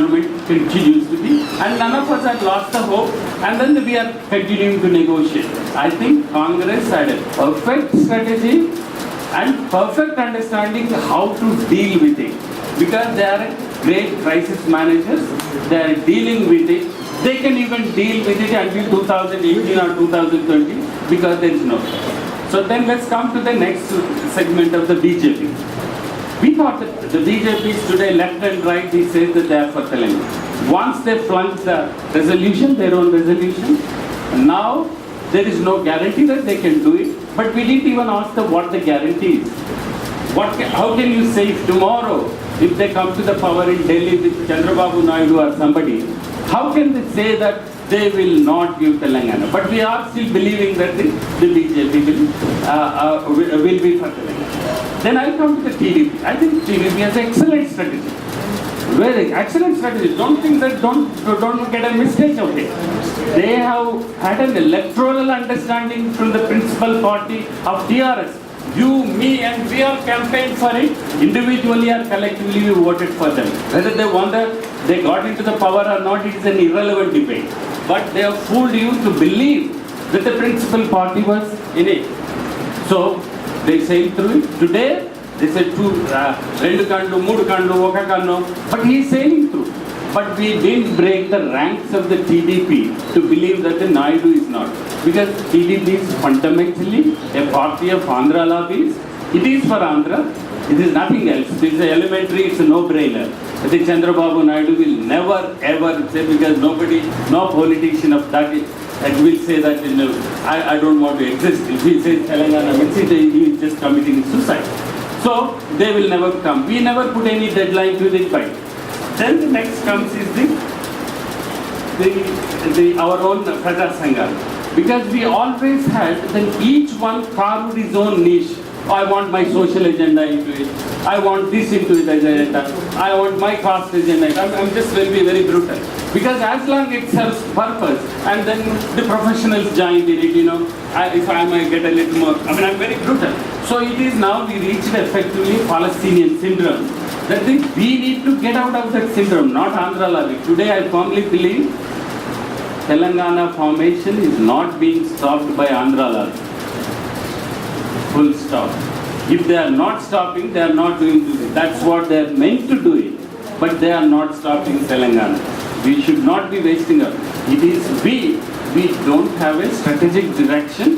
government continues to be, and none of us had lost the hope, and then we are continuing to negotiate. I think Congress had a perfect strategy and perfect understanding how to deal with it, because they are great crisis managers. They are dealing with it. They can even deal with it until 2018 or 2020 because there is no. So then let's come to the next segment of the BJP. We thought that the BJP today, left and right, he says that they are for Telangana. Once they flunked the resolution, their own resolution, now there is no guarantee that they can do it. But we didn't even ask them what the guarantee is. How can you say if tomorrow, if they come to the power in Delhi with Chandrababu Naidu or somebody, how can they say that they will not give Telangana? But we are still believing that the BJP will be for Telangana. Then I come to the TDP. I think TDP has excellent strategy. Very excellent strategy. Don't think that, don't get a mistake out there. They have had an electoral understanding from the principal party of TRS. You, me, and we all campaigned for it. Individually or collectively, we voted for them. Whether they got into the power or not, it is an irrelevant debate. But they have fooled you to believe that the principal party was in it. So they sailed through it. Today, they said rendu kandu, moodu kandu, oka kandu. But he is sailing through. But we didn't break the ranks of the TDP to believe that the Naidu is not. Because TDP is fundamentally a party of Andhra lobbies. It is for Andhra. It is nothing else. It is elementary, it's a no-brainer. I think Chandrababu Naidu will never ever say, because no politician of that will say that, you know, I don't want to exist. If he says Telangana, he is just committing suicide. So they will never come. We never put any deadline to the fight. Then the next comes is our own Praja Sangha. Because we always had, then each one carved his own niche. I want my social agenda into it. I want this into it as agenda. I want my caste agenda. I'm just will be very brutal. Because as long as it serves purpose, and then the professionals joined in it, you know, if I might get a little more, I'm very brutal. So it is now we reached effectively Palestinian syndrome. That we need to get out of that syndrome, not Andhra lobby. Today I firmly believe Telangana formation is not being stopped by Andhra lobby. Full stop. If they are not stopping, they are not doing it. That's what they are meant to do it. But they are not stopping Telangana. We should not be wasting our. It is we don't have a strategic direction.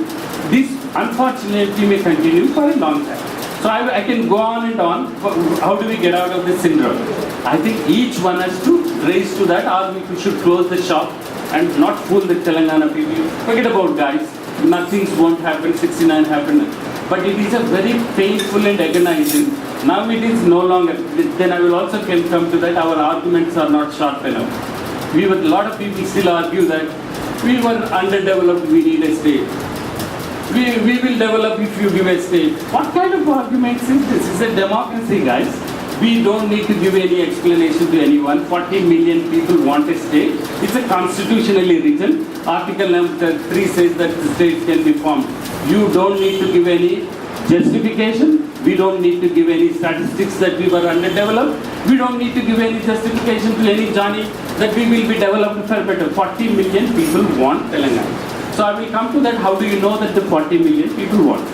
This unfortunately may continue for a long time. So I can go on and on. How do we get out of this syndrome? I think each one has to raise to that, or we should close the shop and not fool the Telangana people. Forget about guys. Nothing won't happen. 69 happened. But it is a very painful and agonizing. Now it is no longer. Then I will also come to that. Our arguments are not sharp enough. A lot of people still argue that we were underdeveloped. We need a state. We will develop if you give a state. What kind of arguments is this? It's a democracy, guys. We don't need to give any explanation to anyone. 40 million people want a state. It's a constitutionally written. Article number 3 says that the states can be formed. You don't need to give any justification. We don't need to give any statistics that we were underdeveloped. We don't need to give any justification to any Johnny that we will be developed far better. 40 million people want Telangana. So I will come to that. How do you know that the 40 million people want?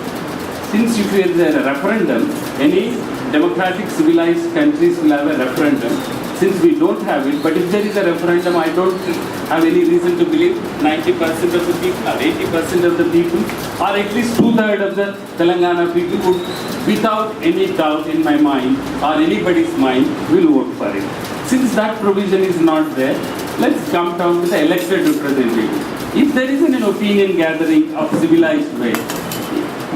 Since if there is a referendum, any democratic civilized countries will have a referendum. Since we don't have it, but if there is a referendum, I don't have any reason to believe 90% of the people or 80% of the people, or at least 2/3 of the Telangana people would, without any doubt in my mind or anybody's mind, will vote for it. Since that provision is not there, let's come down to the elected representative. If there is an opinion gathering of civilized way,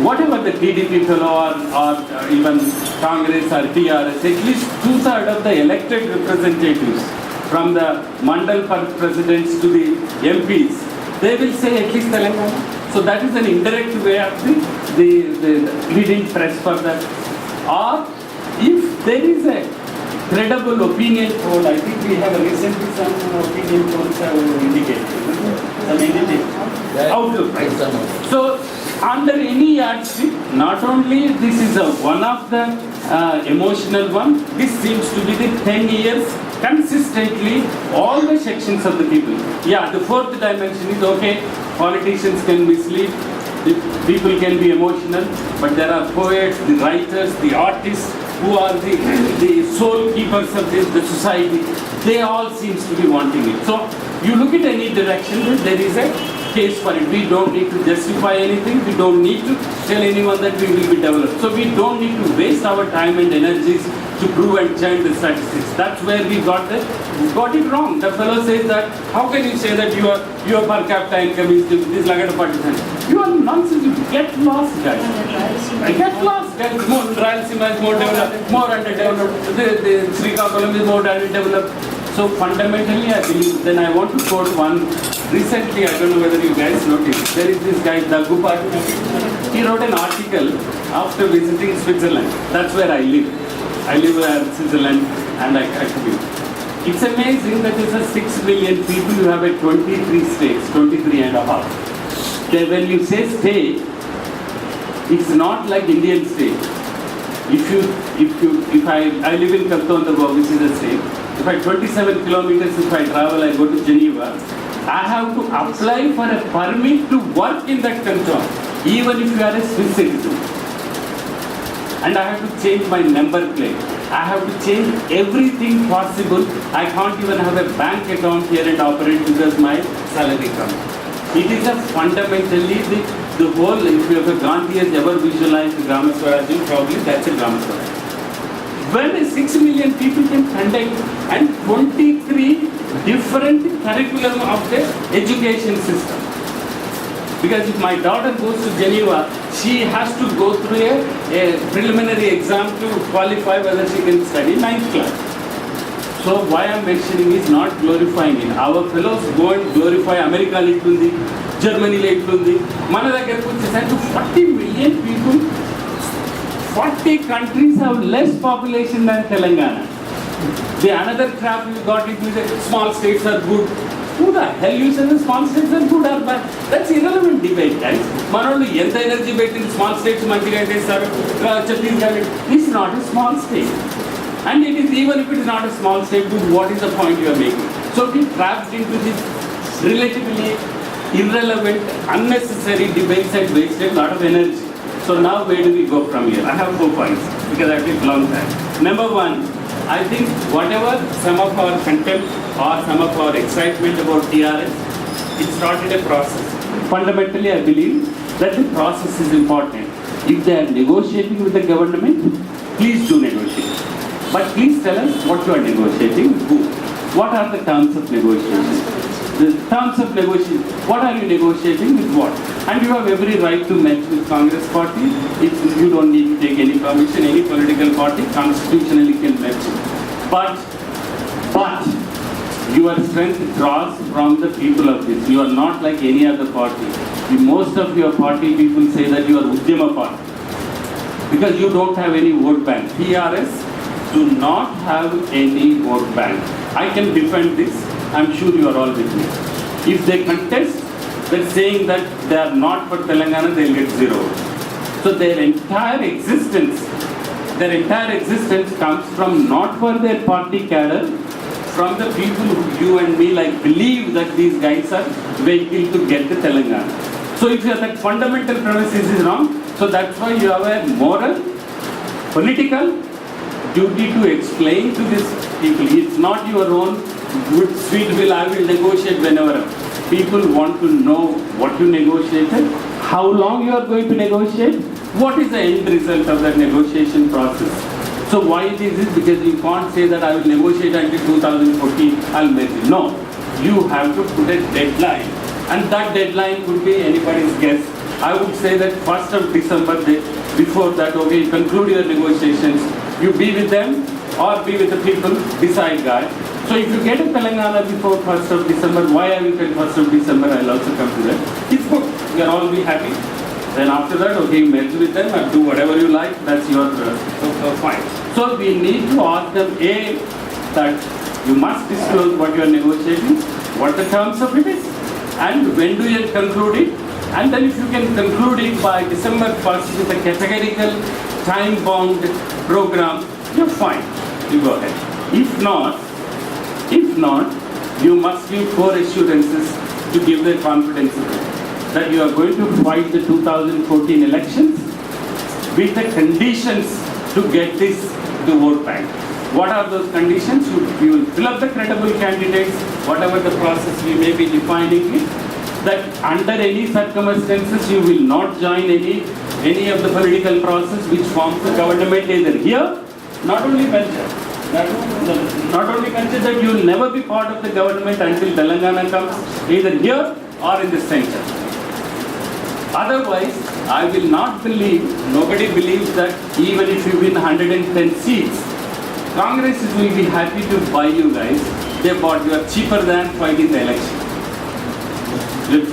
whatever the TDP fellow or even Congress or TRS, at least 2/3 of the elected representatives from the Mandal presidents to the MPs, they will say at least Telangana. So that is an indirect way of we didn't press for that. Or if there is a credible opinion poll, I think we have recently some opinion polls have indicated. Outlook, right? So under any yardstick, not only this is one of the emotional one, this seems to be the 10 years consistently all the sections of the people. Yeah, the fourth dimension is okay, politicians can mislead, the people can be emotional, but there are poets, the writers, the artists who are the soul keepers of the society. They all seems to be wanting it. So you look at any direction, there is a case for it. We don't need to justify anything. We don't need to tell anyone that we will be developed. So we don't need to waste our time and energies to prove and change the statistics. That's where we got it wrong. The fellow says that, how can you say that your per capita income is this like a partisan? You are nonsense. You get lost, guys. I get lost, guys. More Rayalaseema is more developed, more underdeveloped. The Srikakulam is more underdeveloped. So fundamentally, I believe. Then I want to quote one. Recently, I don't know whether you guys noticed. There is this guy Dagu Patil. He wrote an article after visiting Switzerland. That's where I live. I live in Switzerland, and I could be. It's amazing that there's 6 million people. You have a 23 states, 23 and a half. Then when you say state, it's not like Indian state. If I live in Kaltondava, which is a state. If I 27 kilometers, if I travel, I go to Geneva. I have to apply for a permit to work in that canton, even if you are a Swiss citizen. And I have to change my number plate. I have to change everything possible. I can't even have a bank account here and operate because my salary comes. It is a fundamentally the whole, if you have a Gandhi has ever visualized Grama Swaraj, probably that's a Grama Swaraj. When 6 million people can conduct and 23 different curriculum of the education system. Because if my daughter goes to Geneva, she has to go through a preliminary exam to qualify whether she can study 9th class. So why I am mentioning is not glorifying it. Our fellows go and glorify America littundi, Germany littundi. Manadagar said to 40 million people, 40 countries have less population than Telangana. The another trap we got into the small states are good. Who the hell you say the small states are good or bad? That's irrelevant debate, guys. Manolu enta energy bet in small states manchiga ante sir Chhattisgarh. It's not a small state. And it is, even if it is not a small state, what is the point you are making? So we trapped into this relatively irrelevant, unnecessary debates and wasted a lot of energy. So now where do we go from here? I have 4 points because I take long time. Number 1, I think whatever some of our contempt or some of our excitement about TRS, it started a process. Fundamentally, I believe that the process is important. If they are negotiating with the government, please do negotiate. But please tell us what you are negotiating with who. What are the terms of negotiation? The terms of negotiation, what are you negotiating with what? And you have every right to match with Congress party. You don't need to take any permission. Any political party constitutionally can match it. But your strength draws from the people of this. You are not like any other party. Most of your party people say that you are Udyama party because you don't have any vote bank. PRS do not have any vote bank. I can defend this. I'm sure you are all with me. If they contest, they're saying that they are not for Telangana, they'll get 0. So their entire existence comes from not for their party cadre, from the people who you and me like believe that these guys are vehicle to get to Telangana. So if that fundamental premise is wrong, so that's why you have a moral, political duty to explain to these people. It's not your own good sweet will, I will negotiate whenever. People want to know what you negotiated, how long you are going to negotiate, what is the end result of that negotiation process. So why it is because you can't say that I will negotiate until 2014, I'll make it. No, you have to put a deadline, and that deadline could be anybody's guess. I would say that 1st of December, before that, okay, conclude your negotiations, you be with them or be with the people, decide guys. So if you get a Telangana before 1st of December, why have you said 1st of December? I'll also come to that. It's good. We are all be happy. Then after that, okay, you merge with them and do whatever you like. That's your fine. So we need to ask them, A, that you must disclose what you are negotiating, what the terms of it is, and when do you conclude it. And then if you can conclude it by December 1st with a categorical, time-bound program, you're fine. You go ahead. If not, If not, you must give core assurances to give their confidence that you are going to fight the 2014 elections with the conditions to get this the vote bank. What are those conditions? You will fill up the credible candidates, whatever the process we may be defining it, that under any circumstances you will not join any of the political process which forms the government either here, not only mention that you will never be part of the government until Telangana comes either here or in the center. Otherwise, I will not believe, nobody believes that even if you win 110 seats, Congress will be happy to buy you guys. They bought you are cheaper than fighting the election.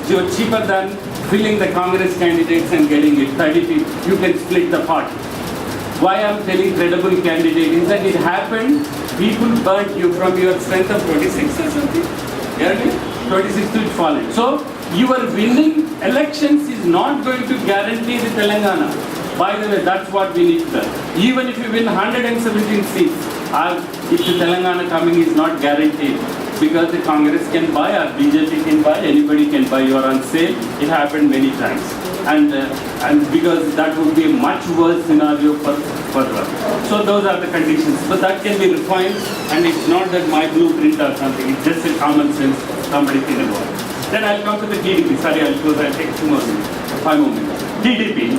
You are cheaper than filling the Congress candidates and getting it 30 people. You can split the party. Why I am telling credible candidate is that it happened, people burnt you from your strength of 26 or something. Earlier, 26 to fallen. So, your winning elections is not going to guarantee the Telangana. By the way, that's what we need to do. Even if you win 117 seats, if the Telangana coming is not guaranteed, because the Congress can buy or BJP can buy, anybody can buy, you are on sale. It happened many times. And because that would be a much worse scenario for So those are the conditions. So that can be refined, and it's not that my blueprint or something, it's just a common sense somebody think about. Then I'll come to the TDP. Sorry, I'll take 2 more minutes, 5 more minutes. TDP.